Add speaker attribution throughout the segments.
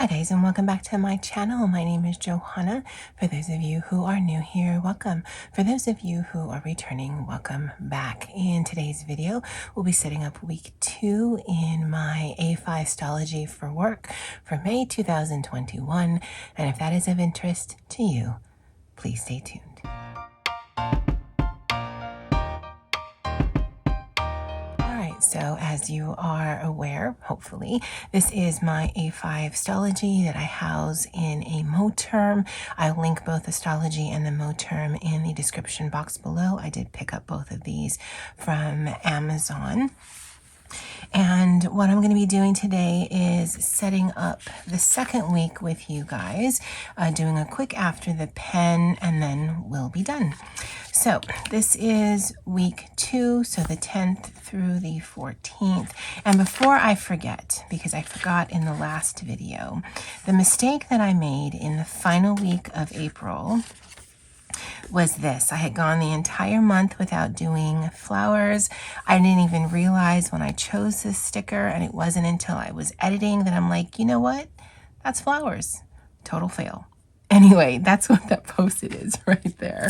Speaker 1: Hi guys, and welcome back to my channel. My name is Johanna. For those of you who are new here, welcome. For those of you who are returning, welcome back. In today's video, we'll be setting up week 2 in my A5 Stalogy for work for May 2021. And if that is of interest to you, please stay tuned. So as you are aware, hopefully, this is my A5 Stalogy that I house in a Moterm. I'll link both the Stalogy and the Moterm in the description box below. I did pick up both of these from Amazon. And what I'm going to be doing today is setting up the second week with you guys, doing a quick after the pen, and then we'll be done. So this is week 2, so the 10th through the 14th. And before I forget, because I forgot in the last video, the mistake that I made in the final week of April was this. I had gone the entire month without doing flowers. I didn't even realize when I chose this sticker, and it wasn't until I was editing that I'm like, you know what? That's flowers. Total fail. Anyway, that's what that post-it is right there.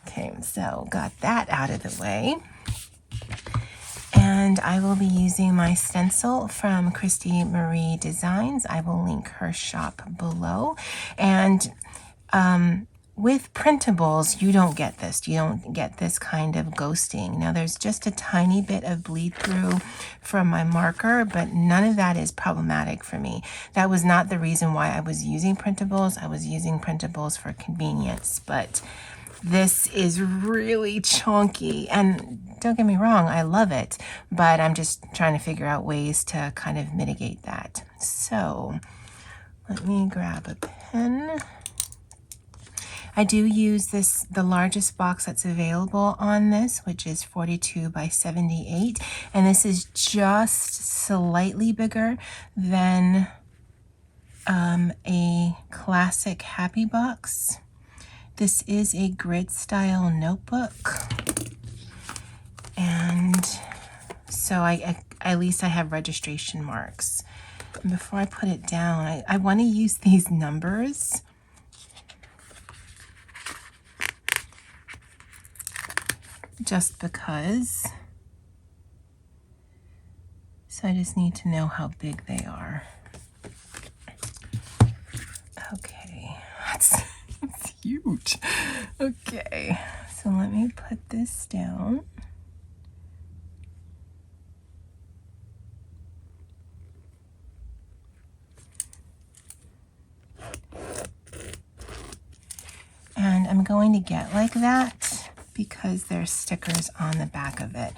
Speaker 1: Okay, so got that out of the way. And I will be using my stencil from Christy Marie Designs. I will link her shop below. And with printables, you don't get this. You don't get this kind of ghosting. Now, there's just a tiny bit of bleed through from my marker, but none of that is problematic for me. That was not the reason why I was using printables. I was using printables for convenience, but this is really chunky. And don't get me wrong, I love it, but I'm just trying to figure out ways to kind of mitigate that. So let me grab a pen. I do use the largest box that's available on this, which is 42 by 78. And this is just slightly bigger than a classic Happy Box. This is a grid style notebook. And so at least I have registration marks. And before I put it down, I want to use these numbers. Just because. So I just need to know how big they are. Okay, that's huge. Okay, so let me put this down. And I'm going to get like that because there's stickers on the back of it,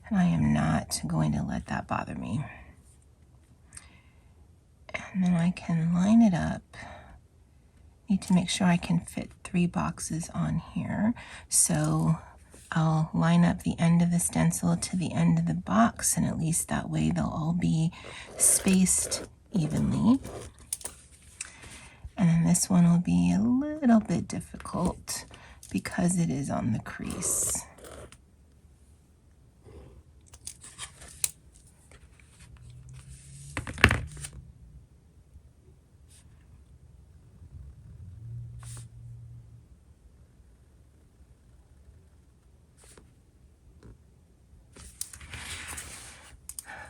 Speaker 1: and I am not going to let that bother me. And then I can line it up. Need to make sure I can fit 3 boxes on here. So I'll line up the end of the stencil to the end of the box, and at least that way they'll all be spaced evenly. And then this one will be a little bit difficult because it is on the crease.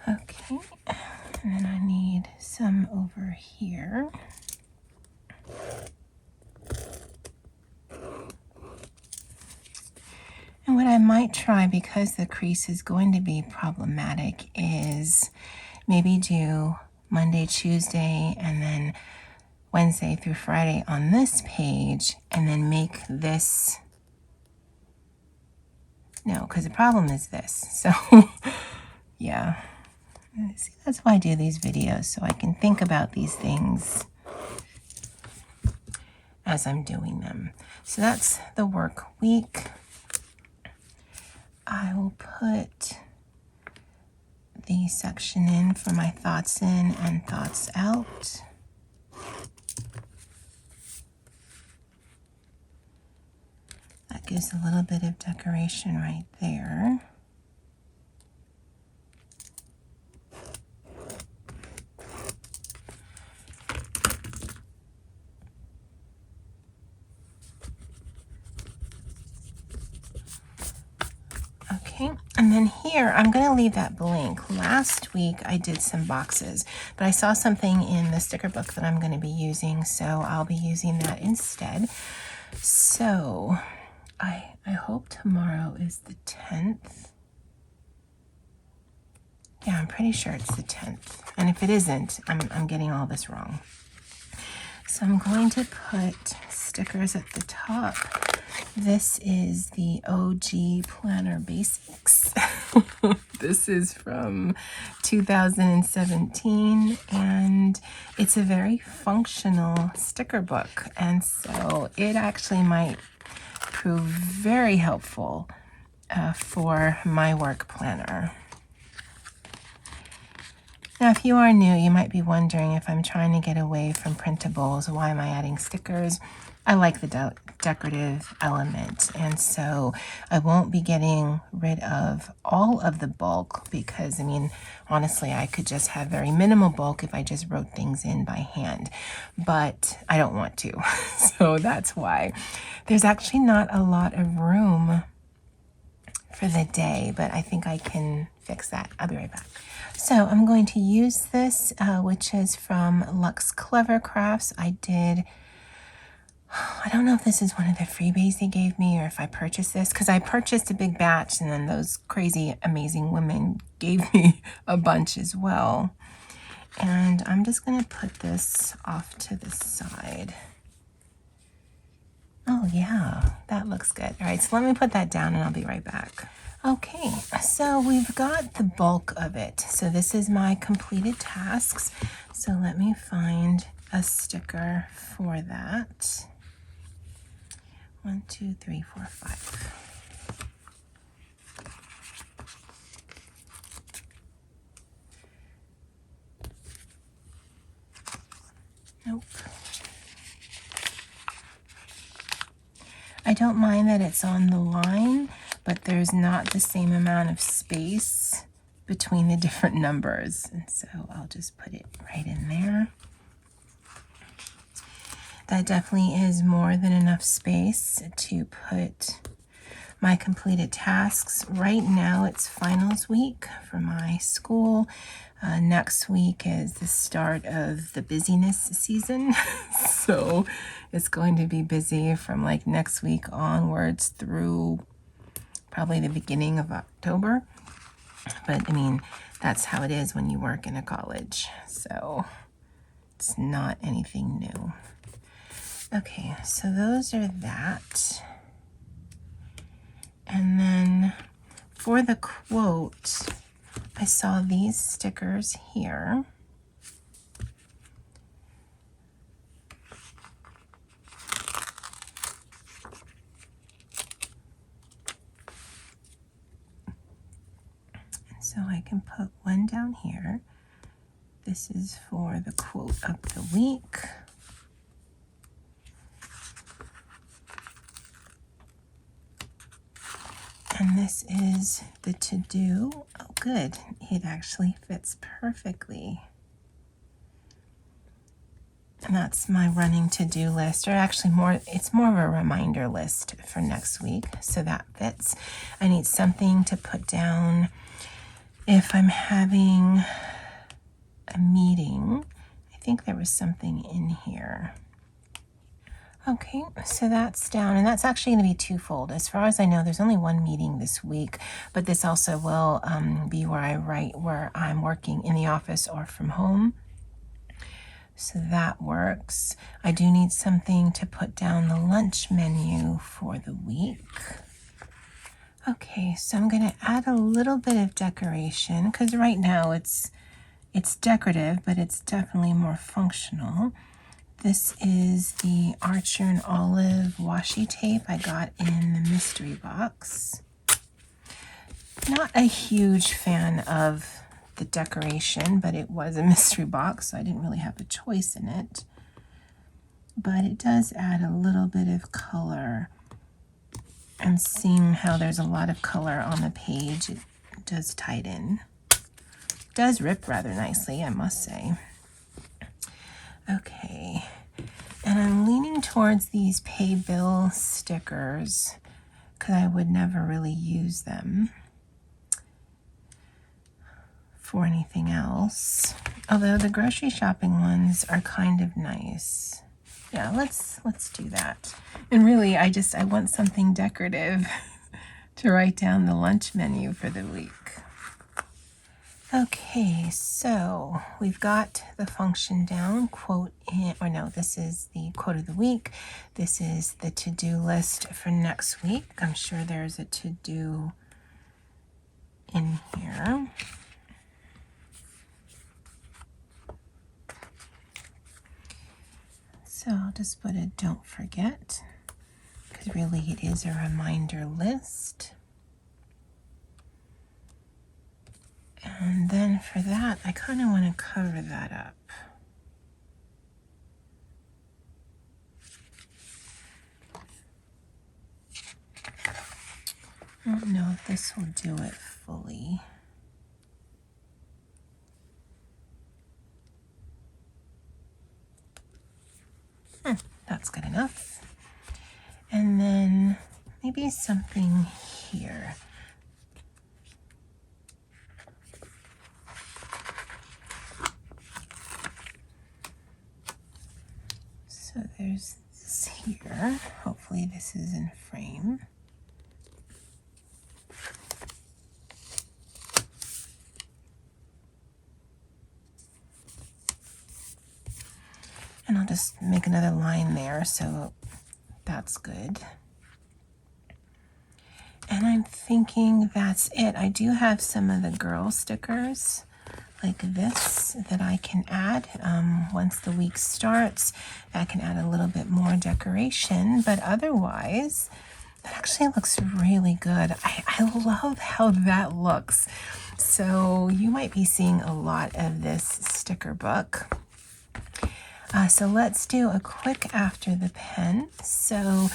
Speaker 1: Okay, and then I need some over here. And what I might try, because the crease is going to be problematic, is maybe do Monday, Tuesday, and then Wednesday through Friday on this page, and then make this, no, because the problem is this. So yeah, see, that's why I do these videos, so I can think about these things as I'm doing them. So that's the work week. I will put the section in for my thoughts in and thoughts out. That gives a little bit of decoration right there. And then here, I'm going to leave that blank. Last week, I did some boxes, but I saw something in the sticker book that I'm going to be using, so I'll be using that instead. So I hope tomorrow is the 10th. Yeah, I'm pretty sure it's the 10th. And if it isn't, I'm getting all this wrong. So I'm going to put stickers at the top. This is the OG Planner Basics. This is from 2017, and it's a very functional sticker book. And so it actually might prove very helpful for my work planner. Now, if you are new, you might be wondering if I'm trying to get away from printables. Why am I adding stickers? I like the decorative element, and so I won't be getting rid of all of the bulk because, I mean, honestly, I could just have very minimal bulk if I just wrote things in by hand, but I don't want to, so that's why. There's actually not a lot of room for the day, but I think I can fix that. I'll be right back. So I'm going to use this, which is from Luxe Clever Crafts. I don't know if this is one of the freebies they gave me or if I purchased this, because I purchased a big batch and then those crazy, amazing women gave me a bunch as well. And I'm just going to put this off to the side. Oh yeah, that looks good. All right, so let me put that down and I'll be right back. Okay, so we've got the bulk of it. So this is my completed tasks. So let me find a sticker for that. 1, 2, 3, 4, 5. Nope. I don't mind that it's on the line, but there's not the same amount of space between the different numbers. And so I'll just put it right in there. That definitely is more than enough space to put my completed tasks. Right now it's finals week for my school. Next week is the start of the busyness season. So it's going to be busy from like next week onwards through probably the beginning of October. But I mean, that's how it is when you work in a college. So it's not anything new. Okay, so those are that. And then for the quote, I saw these stickers here. And so I can put one down here. This is for the quote of the week. And this is the to-do. Oh, good. It actually fits perfectly. And that's my running to-do list, or actually it's more of a reminder list for next week. So that fits. I need something to put down if I'm having a meeting. I think there was something in here. Okay, so that's down, and that's actually going to be twofold. As far as I know, there's only one meeting this week, but this also will be where I write where I'm working in the office or from home. So that works. I do need something to put down the lunch menu for the week. Okay, so I'm going to add a little bit of decoration because right now it's decorative, but it's definitely more functional. This is the Archer and Olive washi tape I got in the mystery box. Not a huge fan of the decoration, but it was a mystery box, so I didn't really have a choice in it. But it does add a little bit of color. And seeing how there's a lot of color on the page, it does tighten. It does rip rather nicely, I must say. Okay, and I'm leaning towards these pay bill stickers because I would never really use them. for anything else. Although the grocery shopping ones are kind of nice. Yeah, let's do that. And really, I want something decorative to write down the lunch menu for the week. Okay, so we've got the function down, quote in, or no, this is the quote of the week. This is the to-do list for next week. I'm sure there's a to-do in here. So I'll just put a don't forget, because really it is a reminder list. And then for that, I kind of want to cover that up. I don't know if this will do it fully. That's good enough. And then maybe something here. So there's this here. Hopefully this is in frame. And I'll just make another line there, so that's good. And I'm thinking that's it. I do have some of the girl stickers like this that I can add once the week starts. I can add a little bit more decoration, but otherwise that actually looks really good. I love how that looks. So you might be seeing a lot of this sticker book. So let's do a quick after the pen. So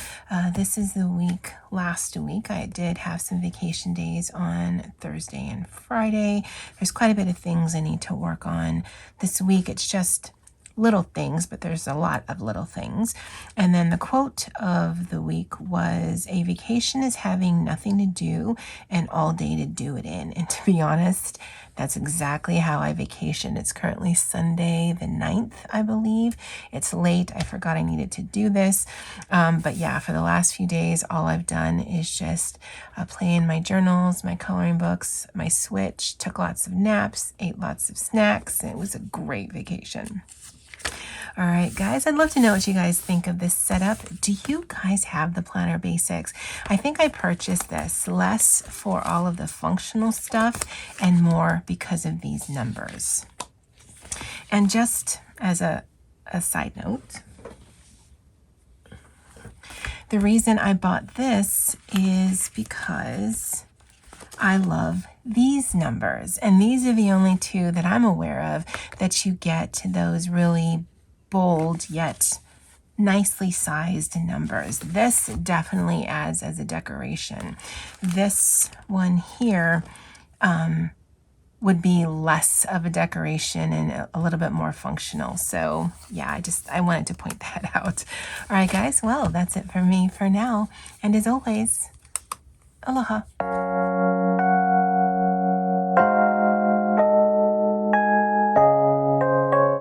Speaker 1: this is the week, last week. I did have some vacation days on Thursday and Friday. There's quite a bit of things I need to work on this week. It's just little things, but there's a lot of little things. And then the quote of the week was, a vacation is having nothing to do and all day to do it in. And to be honest, that's exactly how I vacation. It's currently Sunday the 9th, I believe. It's late. I forgot I needed to do this. But yeah, for the last few days, all I've done is just play in my journals, my coloring books, my Switch, took lots of naps, ate lots of snacks, and it was a great vacation. All right, guys, I'd love to know what you guys think of this setup. Do you guys have the Planner Basics? I think I purchased this less for all of the functional stuff and more because of these numbers. And just as a side note, the reason I bought this is because I love these numbers. And these are the only two that I'm aware of that you get those really bold yet nicely sized numbers. This definitely adds as a decoration. This one here would be less of a decoration and a little bit more functional. So yeah, I wanted to point that out. All right, guys, well, that's it for me for now. And as always, aloha.